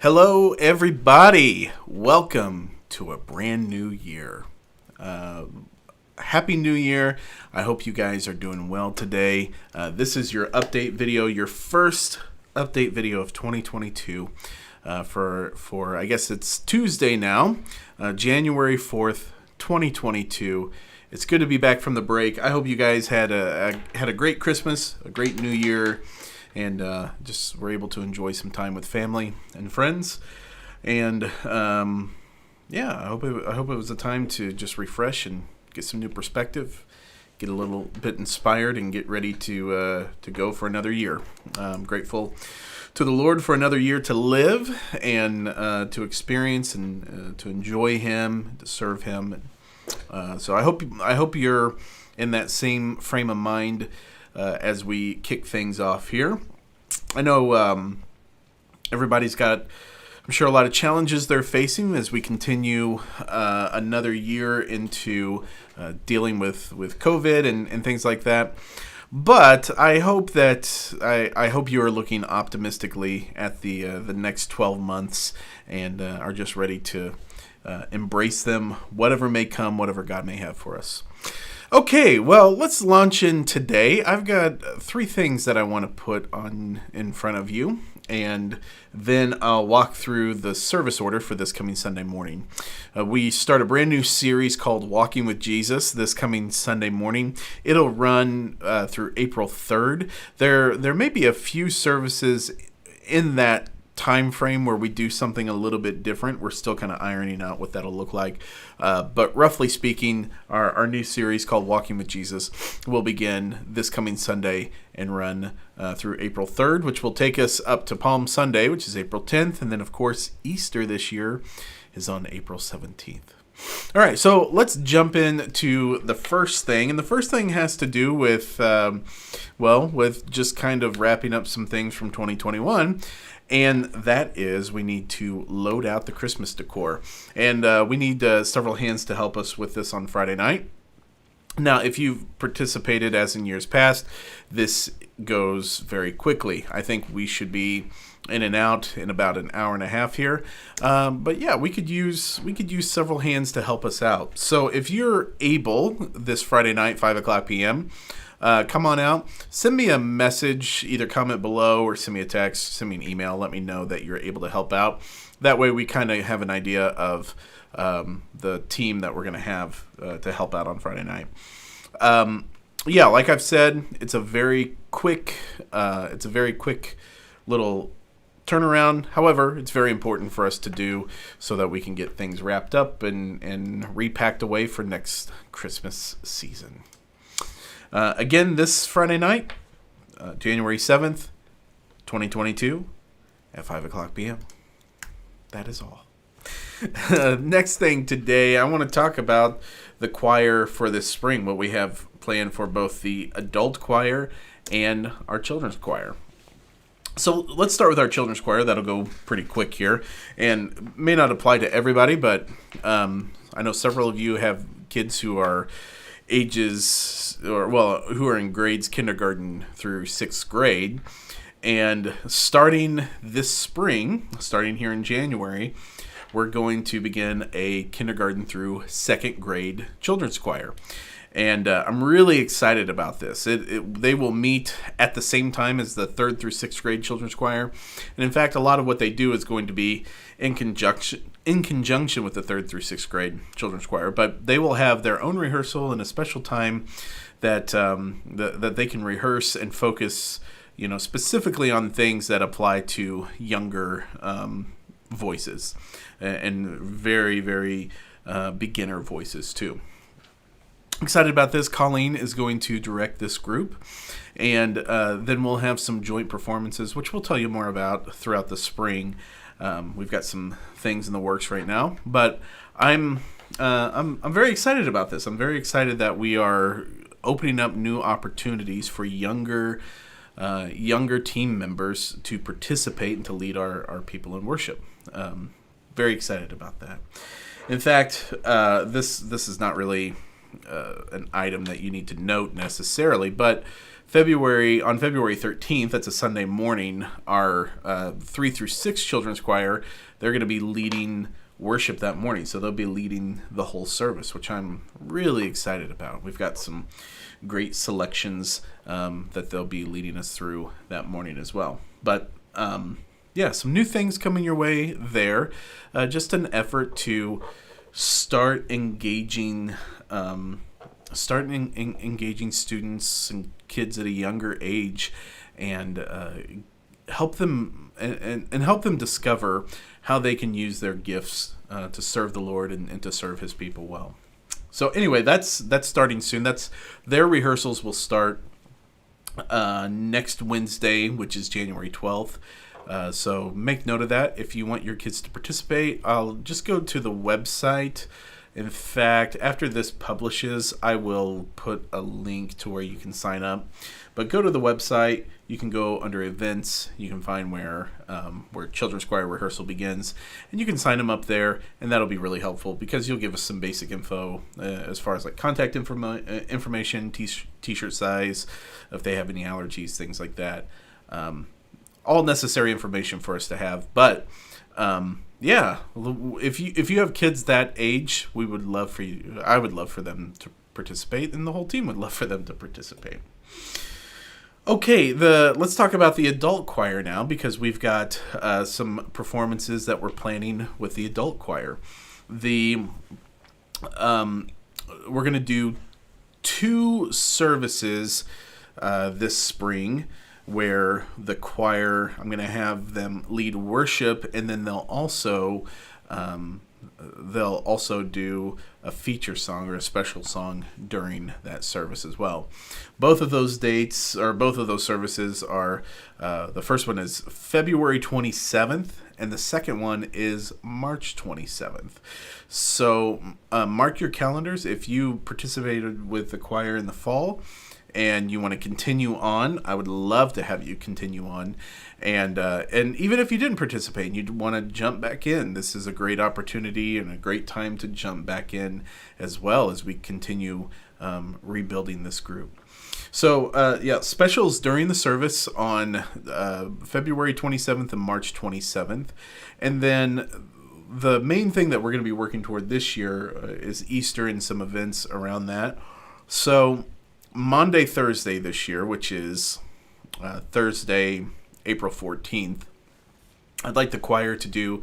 Hello, everybody. Welcome to a brand new year. Happy New Year. I hope you guys are doing well today. This is your update video, your first update video of 2022 for I guess it's Tuesday now, January 4th, 2022. It's good to be back from the break. I hope you guys had a great Christmas, a great New Year, and just were able to enjoy some time with family and friends. And I hope it was a time to just refresh and get some new perspective, get a little bit inspired, and get ready to go for another year. I'm grateful to the Lord for another year to live and to experience and to enjoy Him, to serve Him. So I hope you're in that same frame of mind as we kick things off here. I know everybody's got, I'm sure, a lot of challenges they're facing as we continue another year into dealing with COVID and things like that. But I hope that I hope you are looking optimistically at the next 12 months and are just ready to embrace them, whatever may come, whatever God may have for us. Okay, well, let's launch in today. I've got three things that I want to put on in front of you, and then I'll walk through the service order for this coming Sunday morning. We start a brand new series called Walking with Jesus this coming Sunday morning. It'll run through April 3rd. There may be a few services in that time frame where we do something a little bit different. We're still kind of ironing out what that'll look like. But roughly speaking, our new series called Walking with Jesus will begin this coming Sunday and run through April 3rd, which will take us up to Palm Sunday, which is April 10th. And then, of course, Easter this year is on April 17th. All right, so let's jump into the first thing. And the first thing has to do with, with just kind of wrapping up some things from 2021. And that is, we need to load out the Christmas decor. And we need several hands to help us with this on Friday night. Now, if you've participated as in years past, this goes very quickly. I think we should be in and out in about an hour and a half here. But yeah, we could use several hands to help us out. So if you're able this Friday night, 5:00 p.m., come on out, send me a message, either comment below or send me a text, send me an email, let me know that you're able to help out. That way we kind of have an idea of the team that we're going to have to help out on Friday night. Like I've said, it's a very quick little turnaround. However, it's very important for us to do so that we can get things wrapped up and repacked away for next Christmas season. Again, this Friday night, January 7th, 2022, at 5:00 p.m. That is all. Next thing today, I want to talk about the choir for this spring, what we have planned for both the adult choir and our children's choir. So let's start with our children's choir. That'll go pretty quick here and may not apply to everybody, but I know several of you have kids who are who are in grades kindergarten through 6th grade. And starting this spring, starting here in January, we're going to begin a kindergarten through 2nd grade children's choir. And I'm really excited about this. They will meet at the same time as the 3rd through 6th grade children's choir. And in fact, a lot of what they do is going to be in conjunction with the 3rd through 6th grade children's choir. But they will have their own rehearsal and a special time that they can rehearse and focus, specifically on things that apply to younger voices and very, very beginner voices too. Excited about this. Colleen is going to direct this group, and then we'll have some joint performances, which we'll tell you more about throughout the spring. We've got some things in the works right now, but I'm very excited about this. I'm very excited that we are opening up new opportunities for younger team members to participate and to lead our people in worship. Very excited about that. In fact, this is not really an item that you need to note necessarily, but February 13th, that's a Sunday morning, our 3 through 6 children's choir, they're going to be leading worship that morning. So they'll be leading the whole service, which I'm really excited about. We've got some great selections that they'll be leading us through that morning as well. But some new things coming your way there. Just an effort to start engaging students and kids at a younger age, and help them and help them discover how they can use their gifts to serve the Lord and to serve His people well. So anyway, that's starting soon. Their rehearsals will start next Wednesday, which is January 12th. So make note of that. If you want your kids to participate, I'll just go to the website. In fact, after this publishes, I will put a link to where you can sign up. But go to the website. You can go under events. You can find where children's choir rehearsal begins, and you can sign them up there. And that'll be really helpful because you'll give us some basic info as far as like contact information, t-shirt size, if they have any allergies, things like that. All necessary information for us to have. But if you have kids that age, I would love for them to participate, and the whole team would love for them to participate. Okay, let's talk about the adult choir now, because we've got some performances that we're planning with the adult choir. We're going to do 2 services this spring, where the choir, I'm going to have them lead worship, and then they'll also do a feature song or a special song during that service as well. Both of those services are, the first one is February 27th, and the second one is March 27th. So mark your calendars. If you participated with the choir in the fall and you want to continue on, I would love to have you continue on. And even if you didn't participate and you'd want to jump back in, this is a great opportunity and a great time to jump back in as well as we continue rebuilding this group. So, specials during the service on February 27th and March 27th. And then the main thing that we're going to be working toward this year is Easter and some events around that. So Monday, Thursday this year, which is Thursday, April 14th, I'd like the choir to do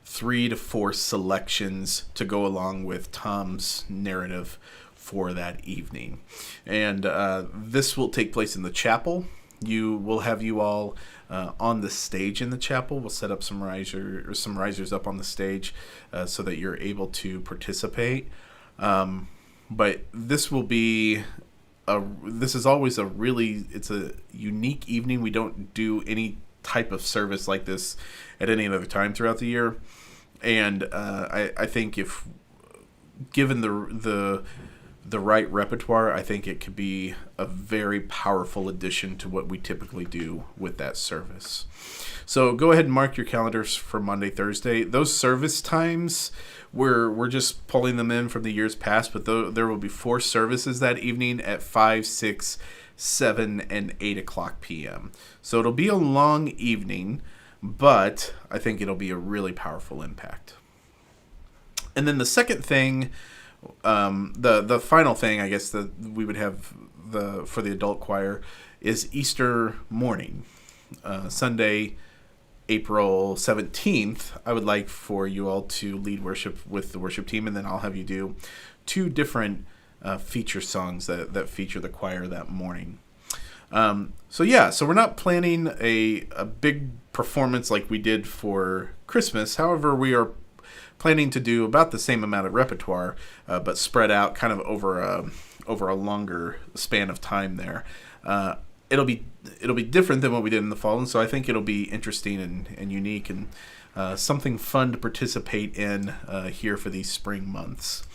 3 to 4 selections to go along with Tom's narrative for that evening. And this will take place in the chapel. We'll have you all on the stage in the chapel. We'll set up some risers up on the stage so that you're able to participate. But this will be this is always it's a unique evening. We don't do any type of service like this at any other time throughout the year. And I think if given the right repertoire, I think it could be a very powerful addition to what we typically do with that service. So go ahead and mark your calendars for Monday, Thursday. Those service times, we're just pulling them in from the years past, but there will be 4 services that evening at 5, 6, 7, and 8 o'clock p.m. So it'll be a long evening, but I think it'll be a really powerful impact. And then the second thing, the final thing, I guess, that we would have for the adult choir is Easter morning, Sunday, April 17th. I would like for you all to lead worship with the worship team, and then I'll have you do 2 different feature songs that feature the choir that morning. So we're not planning a big performance like we did for Christmas. However, we are planning to do about the same amount of repertoire, but spread out kind of over a longer span of time there. It'll be different than what we did in the fall, and so I think it'll be interesting and unique and something fun to participate in here for these spring months.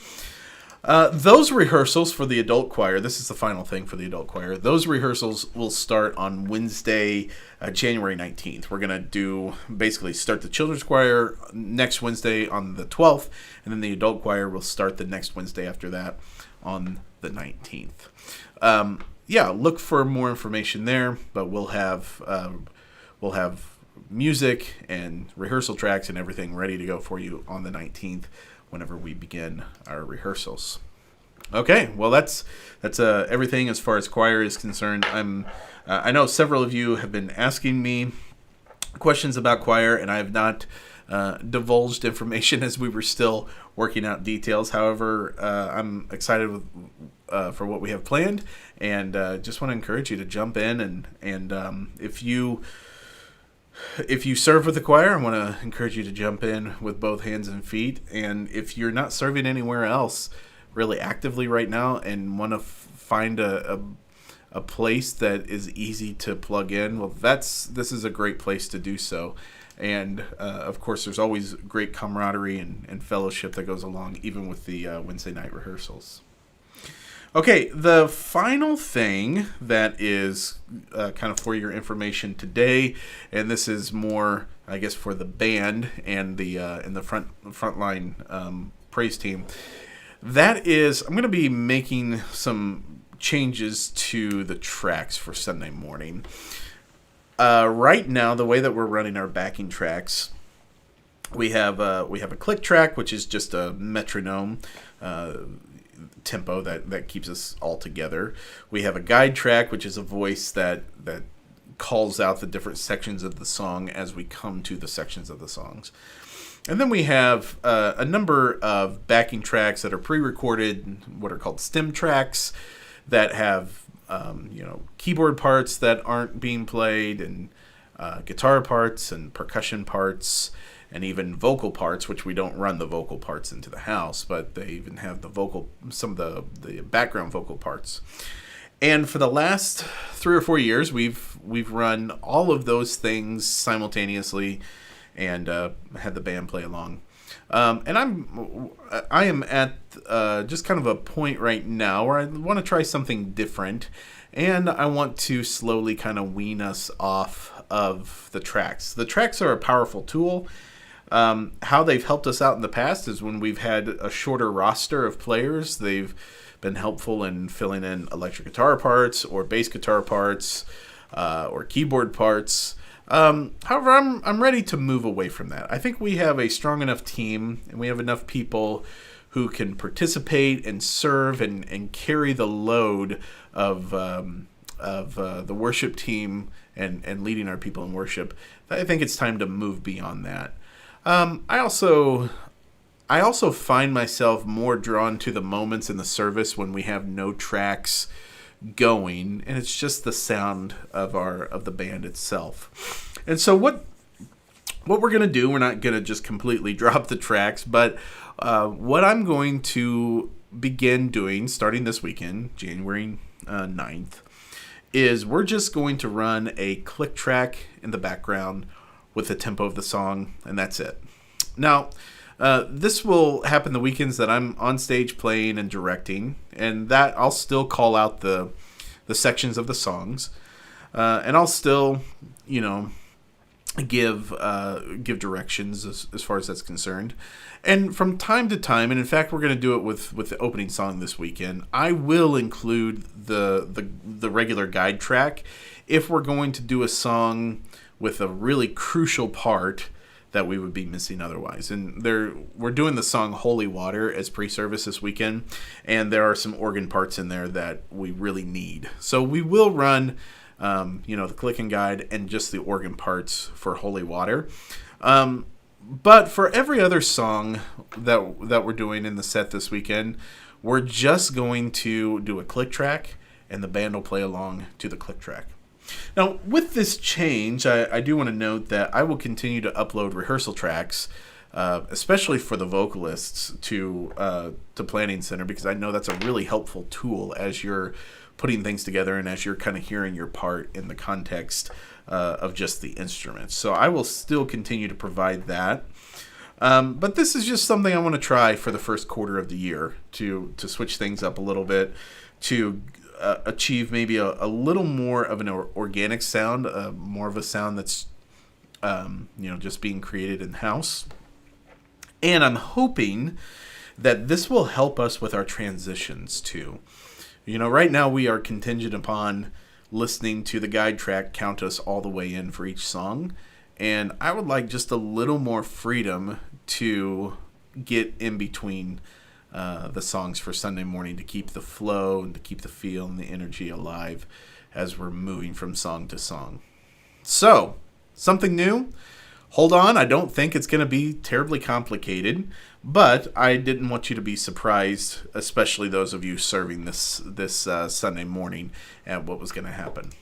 Those rehearsals for the adult choir, this is the final thing for the adult choir, those rehearsals will start on Wednesday, January 19th. We're going to basically start the children's choir next Wednesday on the 12th, and then the adult choir will start the next Wednesday after that on the 19th. yeah, look for more information there. But we'll have music and rehearsal tracks and everything ready to go for you on the 19th whenever we begin our rehearsals. Okay, well that's everything as far as choir is concerned. I know several of you have been asking me questions about choir, and I have not divulged information as we were still working out details. However, I'm excited for what we have planned, and just want to encourage you to jump in and if you serve with the choir, I want to encourage you to jump in with both hands and feet. And if you're not serving anywhere else really actively right now and want to find a place that is easy to plug in, well, this is a great place to do so. And of course, there's always great camaraderie and fellowship that goes along, even with the Wednesday night rehearsals. Okay, the final thing that is kind of for your information today, and this is more, I guess, for the band and the frontline praise team. That is, I'm going to be making some changes to the tracks for Sunday morning. Right now, the way that we're running our backing tracks, we have a click track, which is just a metronome tempo that keeps us all together. We have a guide track, which is a voice that calls out the different sections of the song as we come to the sections of the songs. And then we have a number of backing tracks that are pre-recorded, what are called stem tracks, that have keyboard parts that aren't being played, and guitar parts and percussion parts, and even vocal parts, which we don't run the vocal parts into the house, but they even have some of the background vocal parts. And for the last 3 or 4 years, we've run all of those things simultaneously and had the band play along. And I am at just kind of a point right now where I want to try something different, and I want to slowly kind of wean us off of the tracks. The tracks are a powerful tool. How they've helped us out in the past is when we've had a shorter roster of players. They've been helpful in filling in electric guitar parts or bass guitar parts or keyboard parts. However, I'm ready to move away from that. I think we have a strong enough team, and we have enough people who can participate and serve and carry the load of the worship team and leading our people in worship. I think it's time to move beyond that. I also find myself more drawn to the moments in the service when we have no tracks going, and it's just the sound of the band itself. And so what we're going to do, we're not going to just completely drop the tracks, but what I'm going to begin doing starting this weekend, January 9th, is we're just going to run a click track in the background with the tempo of the song, and that's it. Now, this will happen the weekends that I'm on stage playing and directing, and that I'll still call out the sections of the songs, and I'll still, give directions as far as that's concerned. And from time to time, and in fact, we're going to do it with the opening song this weekend, I will include the regular guide track if we're going to do a song with a really crucial part that we would be missing otherwise. And we're doing the song Holy Water as pre-service this weekend, and there are some organ parts in there that we really need. So we will run the click and guide and just the organ parts for Holy Water. But for every other song that we're doing in the set this weekend, we're just going to do a click track, and the band will play along to the click track. Now, with this change, I do want to note that I will continue to upload rehearsal tracks, especially for the vocalists, to Planning Center, because I know that's a really helpful tool as you're putting things together and as you're kind of hearing your part in the context of just the instruments. So I will still continue to provide that. But this is just something I want to try for the first quarter of the year to switch things up a little bit, to achieve maybe a little more of an organic sound, more of a sound that's just being created in-house. And I'm hoping that this will help us with our transitions too. Right now we are contingent upon listening to the guide track count us all the way in for each song. And I would like just a little more freedom to get in between the songs for Sunday morning to keep the flow and to keep the feel and the energy alive as we're moving from song to song. So, something new. Hold on, I don't think it's going to be terribly complicated, but I didn't want you to be surprised, especially those of you serving this Sunday morning, at what was going to happen.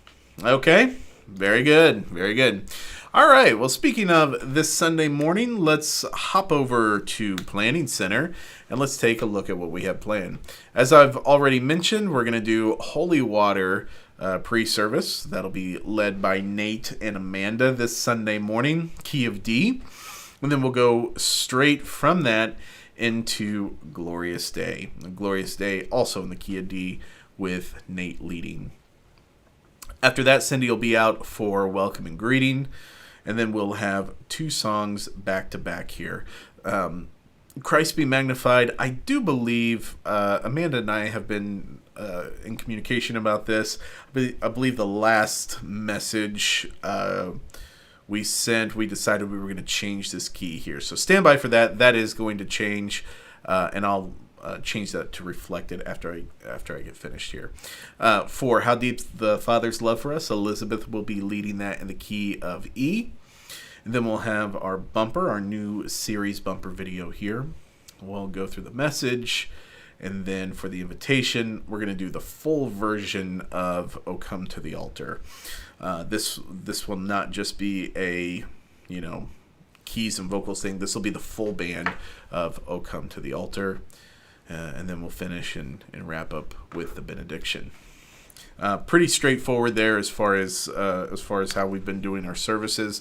Okay, very good, very good. All right, well, speaking of this Sunday morning, let's hop over to Planning Center, and let's take a look at what we have planned. As I've already mentioned, we're going to do Holy Water pre-service. That'll be led by Nate and Amanda this Sunday morning, key of D. And then we'll go straight from that into Glorious Day. Glorious Day also in the key of D with Nate leading. After that, Cindy will be out for Welcome and Greeting. And then we'll have 2 songs back to back here. Christ Be Magnified. I do believe Amanda and I have been in communication about this. I believe the last message we sent, we decided we were going to change this key here. So stand by for that. That is going to change, and I'll change that to reflect it after I get finished here. For How Deep the Father's Love for Us, Elizabeth will be leading that in the key of E. And then we'll have our bumper, our new series bumper video here. We'll go through the message. And then for the invitation, we're going to do the full version of O Come to the Altar. This will not just be a, keys and vocals thing. This will be the full band of O Come to the Altar. And then we'll finish and wrap up with the benediction. Pretty straightforward there as far as how we've been doing our services.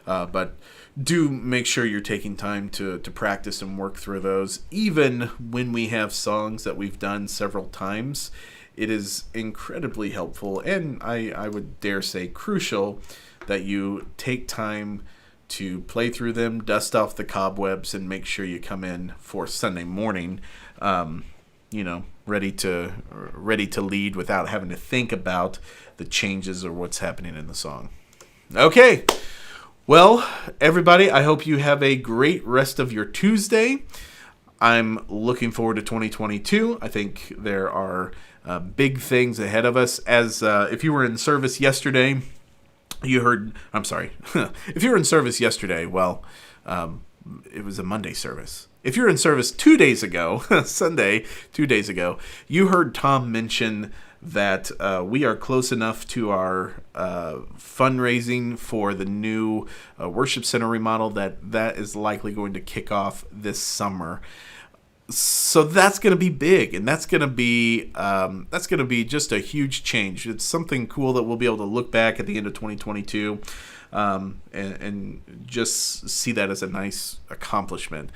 But do make sure you're taking time to practice and work through those. Even when we have songs that we've done several times, it is incredibly helpful, and I would dare say crucial, that you take time to play through them, dust off the cobwebs, and make sure you come in for Sunday morning, ready to lead without having to think about the changes or what's happening in the song. Okay. Well, everybody, I hope you have a great rest of your Tuesday. I'm looking forward to 2022. I think there are big things ahead of us. As if you were in service yesterday, you heard. I'm sorry. If you were in service yesterday, well, it was a Monday service. If you're in service 2 days ago, Sunday, 2 days ago, you heard Tom mention that we are close enough to our fundraising for the new worship center remodel that is likely going to kick off this summer. So that's going to be big, and that's going to be just a huge change. It's something cool that we'll be able to look back at the end of 2022 and just see that as a nice accomplishment.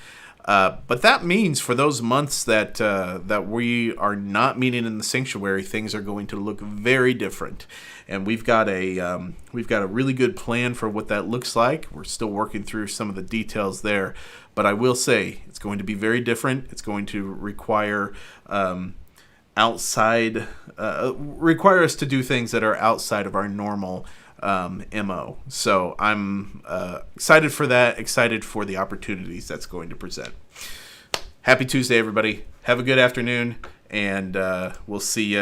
But that means for those months that we are not meeting in the sanctuary, things are going to look very different. And we've got a really good plan for what that looks like. We're still working through some of the details there, but I will say it's going to be very different. It's going to require require us to do things that are outside of our normal MO. So I'm excited for that, excited for the opportunities that's going to present. Happy Tuesday, everybody. Have a good afternoon, and we'll see you